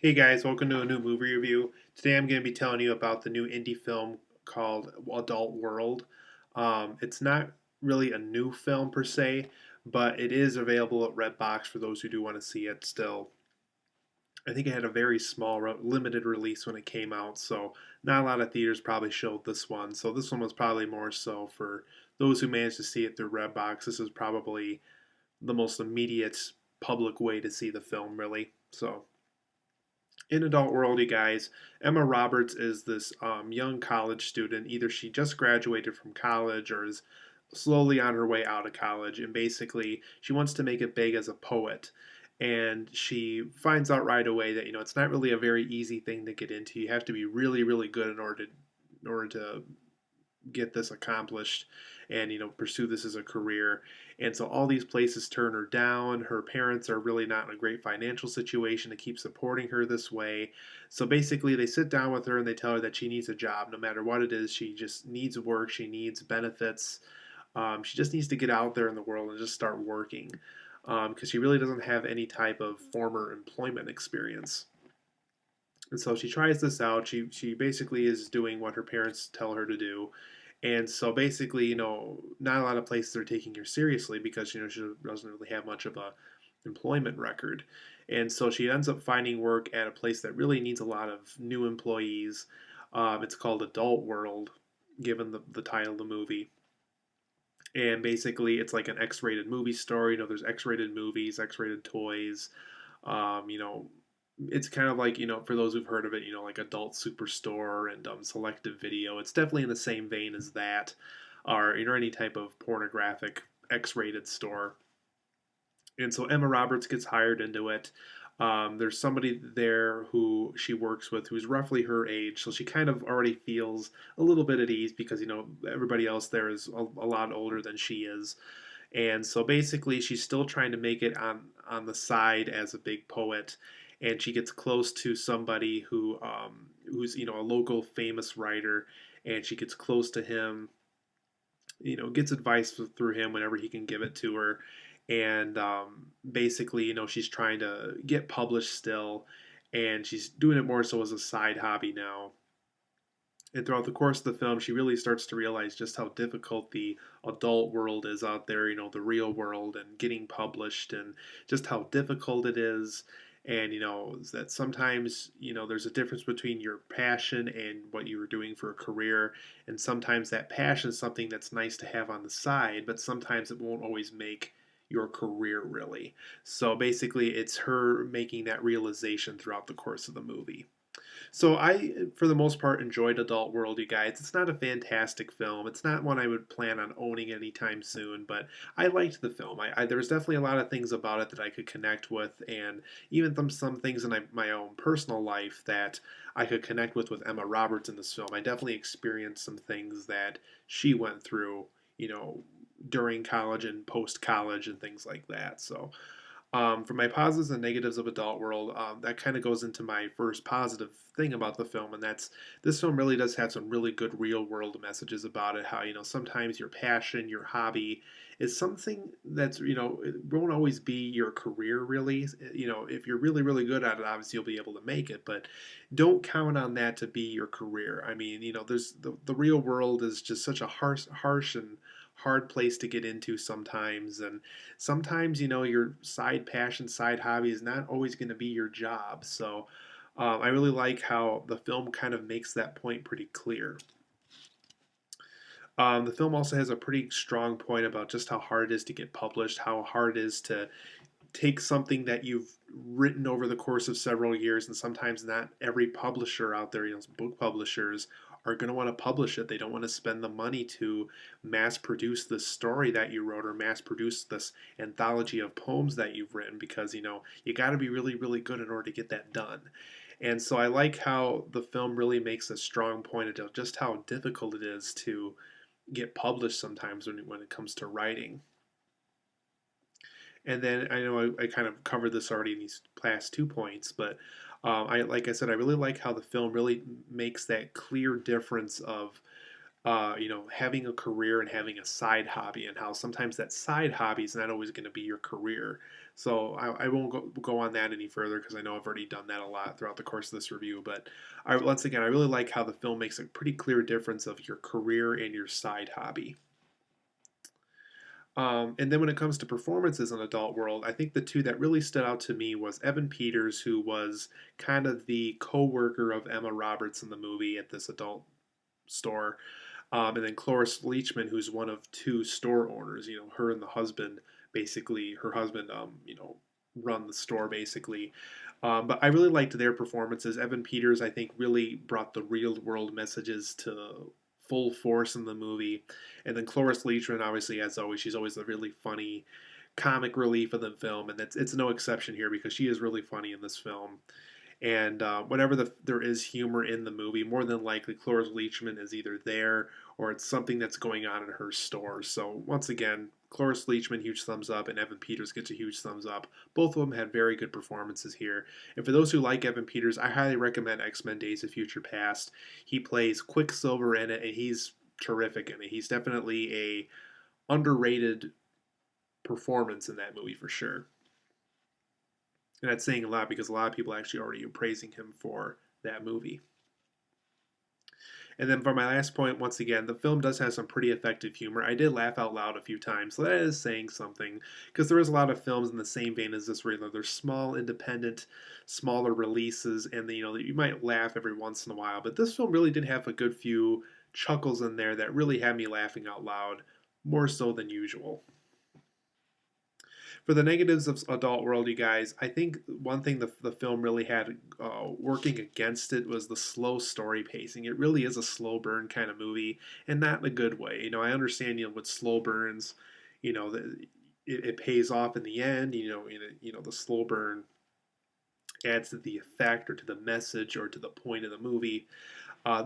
Hey guys, welcome to a new movie review. Today I'm going to be telling you about the new indie film called Adult World. It's not really a new film per se, but it is available at Redbox for those who do want to see it still. I think it had a very small, limited release when it came out, so not a lot of theaters probably showed this one. So this one was probably more so for those who managed to see it through Redbox. This is probably the most immediate public way to see the film, really. So in Adult World, you guys, Emma Roberts is this young college student. Either she just graduated from college or is slowly on her way out of college. And basically, she wants to make it big as a poet. And she finds out right away that, it's not really a very easy thing to get into. You have to be really, really good in order to get this accomplished and pursue this as a career. And so all these places turn her down. Her parents are really not in a great financial situation to keep supporting her this way. So basically they sit down with her and they tell her that she needs a job no matter what it is. She just needs work, she needs benefits. She just needs to get out there in the world and just start working because she really doesn't have any type of former employment experience. And so she tries this out. She basically is doing what her parents tell her to do. And so basically, not a lot of places are taking her seriously because, she doesn't really have much of a employment record. And so she ends up finding work at a place that really needs a lot of new employees. It's called Adult World, given the title of the movie. And basically, it's like an X-rated movie story. There's X-rated movies, X-rated toys. Um, you know, it's kind of like, for those who've heard of it, like Adult Superstore and Selective Video. It's definitely in the same vein as that, or any type of pornographic X-rated store. And so Emma Roberts gets hired into it. There's somebody there who she works with who's roughly her age, so she kind of already feels a little bit at ease because everybody else there is a lot older than she is. And so basically, she's still trying to make it on the side as a big poet, and she gets close to somebody who's a local famous writer, and she gets close to him. Gets advice through him whenever he can give it to her, and basically, she's trying to get published still, and she's doing it more so as a side hobby now. And throughout the course of the film, she really starts to realize just how difficult the adult world is out there, the real world, and getting published, and just how difficult it is. And, that sometimes, there's a difference between your passion and what you were doing for a career. And sometimes that passion is something that's nice to have on the side, but sometimes it won't always make your career really. So basically, it's her making that realization throughout the course of the movie. So I, for the most part, enjoyed Adult World, you guys. It's not a fantastic film. It's not one I would plan on owning anytime soon, but I liked the film. There was definitely a lot of things about it that I could connect with, and even some things in my own personal life that I could connect with Emma Roberts in this film. I definitely experienced some things that she went through, during college and post college and things like that. So for my positives and negatives of Adult World, that kind of goes into my first positive thing about the film, and that's this film really does have some really good real world messages about it. How sometimes your passion, your hobby, is something that's it won't always be your career really. If you're really really good at it, obviously you'll be able to make it, but don't count on that to be your career. I mean, there's the real world is just such a harsh and hard place to get into sometimes, and sometimes your side passion, side hobby is not always going to be your job. So I really like how the film kind of makes that point pretty clear. The film also has a pretty strong point about just how hard it is to get published, how hard it is to take something that you've written over the course of several years, and sometimes not every publisher out there, book publishers, are going to want to publish it. They don't want to spend the money to mass produce this story that you wrote or mass produce this anthology of poems that you've written because you got to be really really good in order to get that done. And so I like how the film really makes a strong point of just how difficult it is to get published sometimes when it comes to writing. And then I know I kind of covered this already in these past 2 points, but like I said, I really like how the film really makes that clear difference of having a career and having a side hobby, and how sometimes that side hobby is not always going to be your career. So I won't go on that any further because I know I've already done that a lot throughout the course of this review. But once again, I really like how the film makes a pretty clear difference of your career and your side hobby. And then when it comes to performances in Adult World, I think the two that really stood out to me was Evan Peters, who was kind of the co-worker of Emma Roberts in the movie at this adult store, and then Cloris Leachman, who's one of two store owners. Her and the husband, basically, her husband, run the store basically. But I really liked their performances. Evan Peters, I think, really brought the real world messages to full force in the movie. And then Cloris Leachman, obviously, as always, she's always a really funny comic relief of the film, and it's no exception here because she is really funny in this film. And whenever there is humor in the movie, more than likely Cloris Leachman is either there or it's something that's going on in her store. So once again, Cloris Leachman, huge thumbs up, and Evan Peters gets a huge thumbs up. Both of them had very good performances here. And for those who like Evan Peters, I highly recommend X-Men Days of Future Past. He plays Quicksilver in it, and he's terrific in it. He's definitely a underrated performance in that movie for sure. And that's saying a lot because a lot of people actually already are praising him for that movie. And then for my last point, once again, the film does have some pretty effective humor. I did laugh out loud a few times, so that is saying something because there is a lot of films in the same vein as this where they're small, independent, smaller releases, and you might laugh every once in a while. But this film really did have a good few chuckles in there that really had me laughing out loud, more so than usual. For the negatives of Adult World, you guys, I think one thing the film really had working against it was the slow story pacing. It really is a slow burn kind of movie, and not in a good way. I understand, with slow burns, it pays off in the end. The slow burn adds to the effect or to the message or to the point of the movie.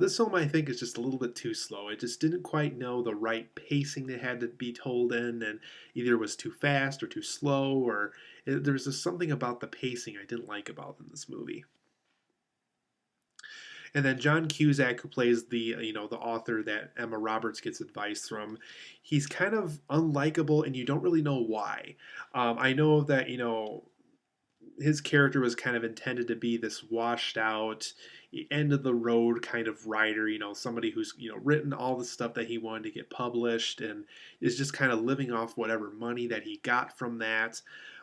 This film, I think, is just a little bit too slow. It just didn't quite know the right pacing that had to be told in, and either it was too fast or too slow, or there's just something about the pacing I didn't like about in this movie. And then John Cusack, who plays the author that Emma Roberts gets advice from, he's kind of unlikable, and you don't really know why. I know that his character was kind of intended to be this washed out, end of the road kind of writer, somebody who's written all the stuff that he wanted to get published and is just kind of living off whatever money that he got from that.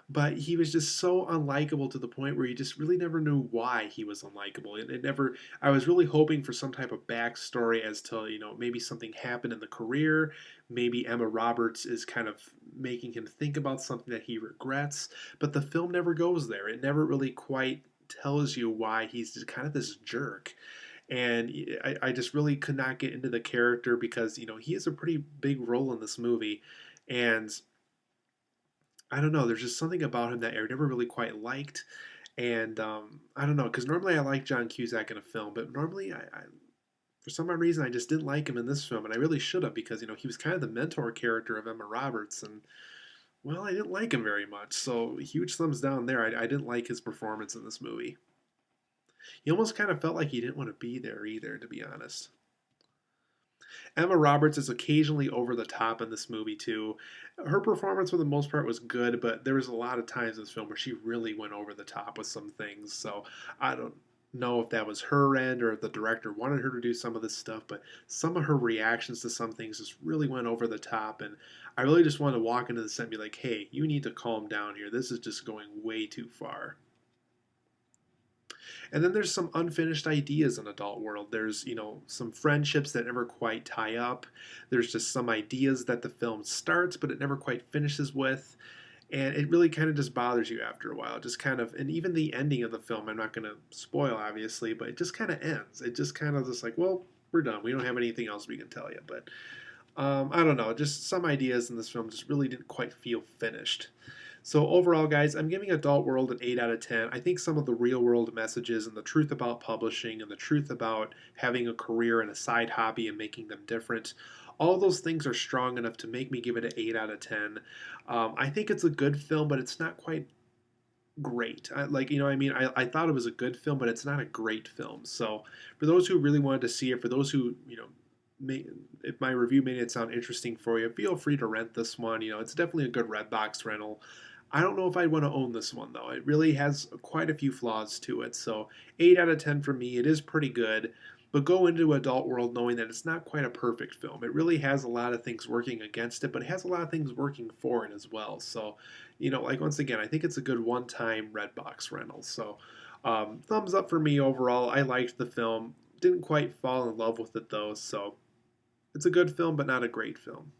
But he was just so unlikable to the point where you just really never knew why he was unlikable. It never. I was really hoping for some type of backstory as to maybe something happened in the career, maybe Emma Roberts is kind of making him think about something that he regrets, but the film never goes there. It never really quite tells you why he's just kind of this jerk. And I just really could not get into the character because, he has a pretty big role in this movie. And I don't know, there's just something about him that I never really quite liked. And I don't know, because normally I like John Cusack in a film, but normally for some odd reason, I just didn't like him in this film, and I really should have because he was kind of the mentor character of Emma Roberts, and well, I didn't like him very much. So huge thumbs down there. I didn't like his performance in this movie. He almost kind of felt like he didn't want to be there either, to be honest. Emma Roberts is occasionally over the top in this movie too. Her performance for the most part was good, but there was a lot of times in this film where she really went over the top with some things. So I don't know if that was her end or if the director wanted her to do some of this stuff, but some of her reactions to some things just really went over the top, and I really just wanted to walk into the set and be like, "Hey, you need to calm down here. This is just going way too far." And then there's some unfinished ideas in Adult World. There's, some friendships that never quite tie up. There's just some ideas that the film starts, but it never quite finishes with. And it really kind of just bothers you after a while. Just kind of, and even the ending of the film, I'm not going to spoil, obviously, but it just kind of ends. It just kind of just like, well, we're done. We don't have anything else we can tell you. But I don't know. Just some ideas in this film just really didn't quite feel finished. So overall, guys, I'm giving Adult World an 8 out of 10. I think some of the real world messages and the truth about publishing and the truth about having a career and a side hobby and making them different, all those things are strong enough to make me give it an 8 out of 10. I think it's a good film, but it's not quite great. I thought it was a good film, but it's not a great film. So for those who really wanted to see it, for those who, if my review made it sound interesting for you, feel free to rent this one. It's definitely a good Redbox rental. I don't know if I'd want to own this one though. It really has quite a few flaws to it. So 8 out of 10 for me. It is pretty good, but go into Adult World knowing that it's not quite a perfect film. It really has a lot of things working against it, but it has a lot of things working for it as well. So, like once again, I think it's a good one-time Redbox rental. So, thumbs up for me overall. I liked the film. Didn't quite fall in love with it though. So, it's a good film, but not a great film.